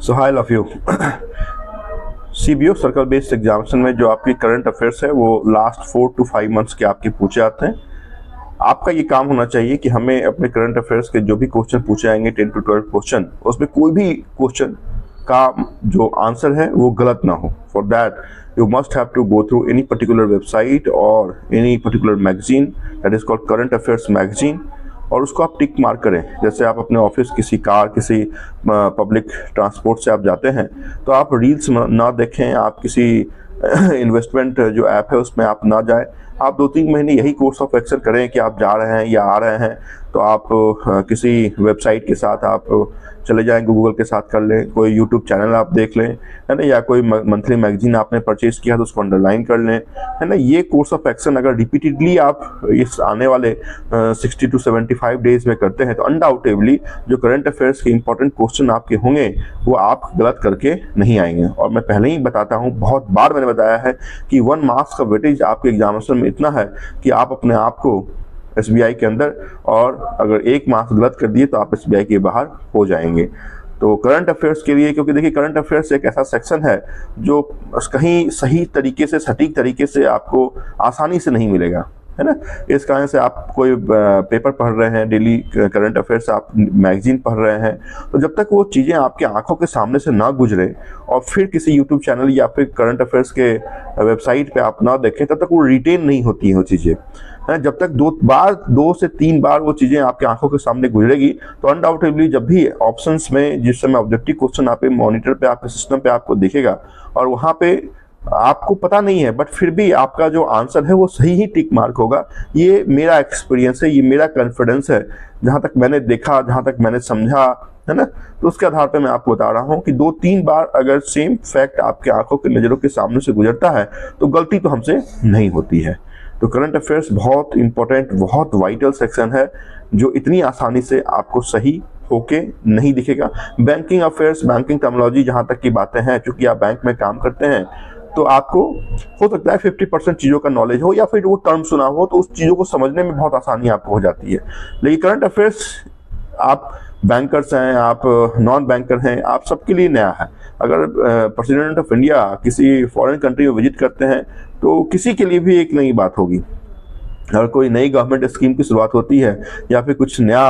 So high love you. CBO circle based examination में जो आपकी करंट अफेयर्स है वो लास्ट 4 to 5 मंथ्स के आपके पूछे आते हैं। आपका ये काम होना चाहिए कि हमें अपने करंट अफेयर्स के जो भी क्वेश्चन पूछे आएंगे 10 to 12 क्वेश्चन, उसमें कोई भी क्वेश्चन का जो आंसर है वो गलत ना हो। For that you must have to go through any particular website or any particular magazine that is called current affairs magazine, और उसको आप टिक मार्क करें। जैसे आप अपने ऑफिस किसी कार किसी पब्लिक ट्रांसपोर्ट से आप जाते हैं तो आप रील्स ना देखें, आप किसी इन्वेस्टमेंट जो ऐप है उसमें आप ना जाएं। आप 2-3 महीने यही कोर्स ऑफ एक्शन करें कि आप जा रहे हैं या आ रहे हैं तो आप किसी वेबसाइट के साथ आप चले जाएं, गूगल के साथ कर लें, कोई यूट्यूब चैनल आप देख लें, है ना, या कोई मंथली मैगजीन आपने परचेज किया तो उसको अंडरलाइन कर लें, है ना। ये कोर्स ऑफ एक्शन अगर रिपीटेडली आप इस आने वाले 60 to 75 डेज में करते हैं तो अनडाउटेबली जो करंट अफेयर्स के इंपॉर्टेंट क्वेश्चन आपके होंगे वो आप गलत करके नहीं आएंगे। और मैं पहले ही बताता हूँ, बहुत बार मैंने बताया है कि 1 मार्क्स का वेटेज आपके एग्जामिनेशन में इतना है कि आप अपने आप को एसबीआई के अंदर, और अगर 1 मार्क्स गलत कर दिए तो आप एसबीआई के बाहर हो जाएंगे। तो करंट अफेयर्स के लिए, क्योंकि देखिए करंट अफेयर्स एक ऐसा सेक्शन है जो कहीं सही तरीके से सटीक तरीके से आपको आसानी से नहीं मिलेगा, है ना। इस कारण से आप कोई पेपर पढ़ रहे हैं, डेली करंट अफेयर्स आप मैगजीन पढ़ रहे हैं, तो जब तक वो चीज़ें आपके आंखों के सामने से ना गुजरे और फिर किसी यूट्यूब चैनल या फिर करंट अफेयर्स के वेबसाइट पे आप ना देखें, तब तक वो रिटेन नहीं होती हैं वो चीज़ें, है। जब तक 2 से 3 बार वो चीज़ें आपके आंखों के सामने गुजरेगी तो अनडाउटेबली जब भी ऑप्शंस में जिस समय ऑब्जेक्टिव क्वेश्चन आपके मॉनिटर पे, आपके सिस्टम पे आपको दिखेगा और वहाँ पे आपको पता नहीं है बट फिर भी आपका जो आंसर है वो सही ही टिक मार्क होगा। ये मेरा एक्सपीरियंस है, ये मेरा कॉन्फिडेंस है, जहाँ तक मैंने देखा, जहाँ तक मैंने समझा, है ना। तो उसके आधार पे मैं आपको बता रहा हूँ कि 2-3 बार अगर सेम फैक्ट आपके आंखों के नज़रों के सामने से गुजरता है तो गलती तो हमसे नहीं होती है। तो करंट अफेयर्स बहुत इंपॉर्टेंट, बहुत वाइटल सेक्शन है जो इतनी आसानी से आपको सही होके नहीं दिखेगा। बैंकिंग अफेयर्स, बैंकिंग टर्मिनोलॉजी जहाँ तक की बातें हैं, चूंकि आप बैंक में काम करते हैं तो आपको हो सकता है 50% चीज़ों का नॉलेज हो या फिर वो टर्म सुना हो, तो उस चीज़ों को समझने में बहुत आसानी आपको हो जाती है। लेकिन करंट अफेयर्स आप बैंकर्स हैं, आप नॉन बैंकर हैं, आप सबके लिए नया है। अगर प्रेसिडेंट ऑफ इंडिया किसी फॉरेन कंट्री में विजिट करते हैं तो किसी के लिए भी एक नई बात होगी। अगर कोई नई गवर्नमेंट स्कीम की शुरुआत होती है या फिर कुछ नया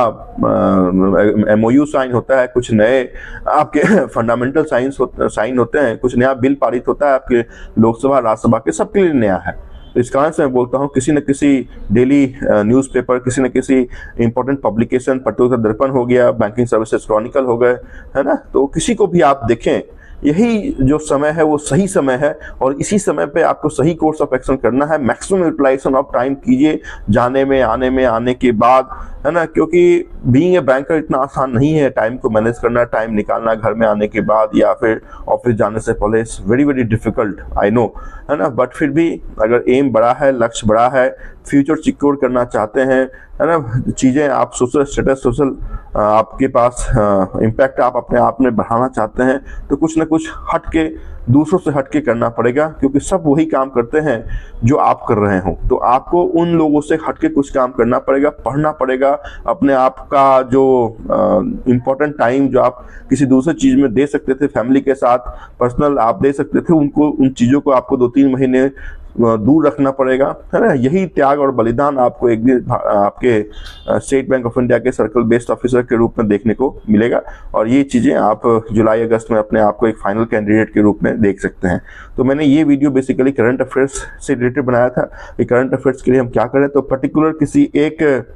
MOU साइन होता है, कुछ नए आपके फंडामेंटल साइन होते हैं, कुछ नया बिल पारित होता है आपके लोकसभा राज्यसभा के, सबके लिए नया है। तो इस कारण से मैं बोलता हूँ किसी न किसी डेली न्यूज़पेपर, किसी न किसी इंपॉर्टेंट पब्लिकेशन, पत्रकार दर्पण हो गया, बैंकिंग सर्विसेज क्रॉनिकल हो गए, है ना, तो किसी को भी आप देखें, यही जो समय है वो सही समय है और इसी समय पे आपको सही कोर्स ऑफ एक्शन करना है। मैक्सिमम यूटिलाइजेशन ऑफ टाइम कीजिए जाने में, आने के बाद, है ना, क्योंकि बीइंग ए बैंकर इतना आसान नहीं है टाइम को मैनेज करना, टाइम निकालना घर में आने के बाद या फिर ऑफिस जाने से पहले। It's very very difficult, I know, है ना, बट फिर भी अगर एम बड़ा है, लक्ष्य बड़ा है, फ्यूचर सिक्योर करना चाहते हैं, है ना, चीज़ें आप सोशल स्टेटस, सोशल आपके पास इम्पैक्ट आप अपने आप में बढ़ाना चाहते हैं, तो कुछ ना कुछ हट के, दूसरों से हट के करना पड़ेगा, क्योंकि सब वही काम करते हैं जो आप कर रहे हो। तो आपको उन लोगों से हट के कुछ काम करना पड़ेगा, पढ़ना पड़ेगा। अपने आप का जो इम्पोर्टेंट टाइम जो आप किसी दूसरे चीज़ में दे सकते थे, फैमिली के साथ पर्सनल आप दे सकते थे, उनको, उन चीज़ों को आपको 2-3 महीने दूर रखना पड़ेगा, है ना। यही त्याग और बलिदान आपको एक दिन आपके स्टेट बैंक ऑफ इंडिया के सर्कल बेस्ड ऑफिसर के रूप में देखने को मिलेगा, और ये चीज़ें आप जुलाई अगस्त में अपने आप को एक फाइनल कैंडिडेट के रूप में देख सकते हैं। तो मैंने ये वीडियो बेसिकली करंट अफेयर्स से रिलेटेड बनाया था कि करंट अफेयर्स के लिए हम क्या करें। तो पर्टिकुलर किसी एक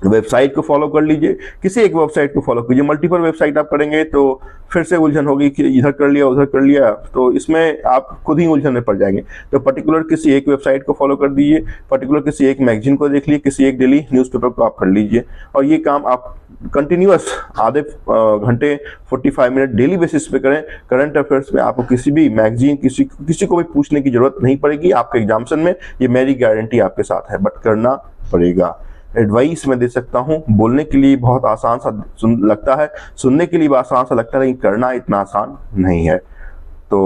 वेबसाइट को फॉलो कर लीजिए, किसी एक वेबसाइट को फॉलो कीजिए। मल्टीपल वेबसाइट आप करेंगे तो फिर से उलझन होगी कि इधर कर लिया उधर कर लिया, तो इसमें आप खुद ही उलझन में पड़ जाएंगे। तो पर्टिकुलर किसी एक वेबसाइट को फॉलो कर दीजिए, पर्टिकुलर किसी एक मैगजीन को देख लीजिए, किसी एक डेली न्यूज़पेपर को आप कर लीजिए, और ये काम आप कंटिन्यूअस आधे घंटे 45 मिनट डेली बेसिस पे करें। करंट अफेयर्स में आपको किसी भी मैगजीन, किसी को भी पूछने की जरूरत नहीं पड़ेगी आपके एग्जामिनेशन में, ये मेरी गारंटी आपके साथ है, बट करना पड़ेगा। एडवाइस मैं दे सकता हूँ, बोलने के लिए बहुत आसान सा लगता है, सुनने के लिए आसान सा लगता है, लेकिन करना इतना आसान नहीं है। तो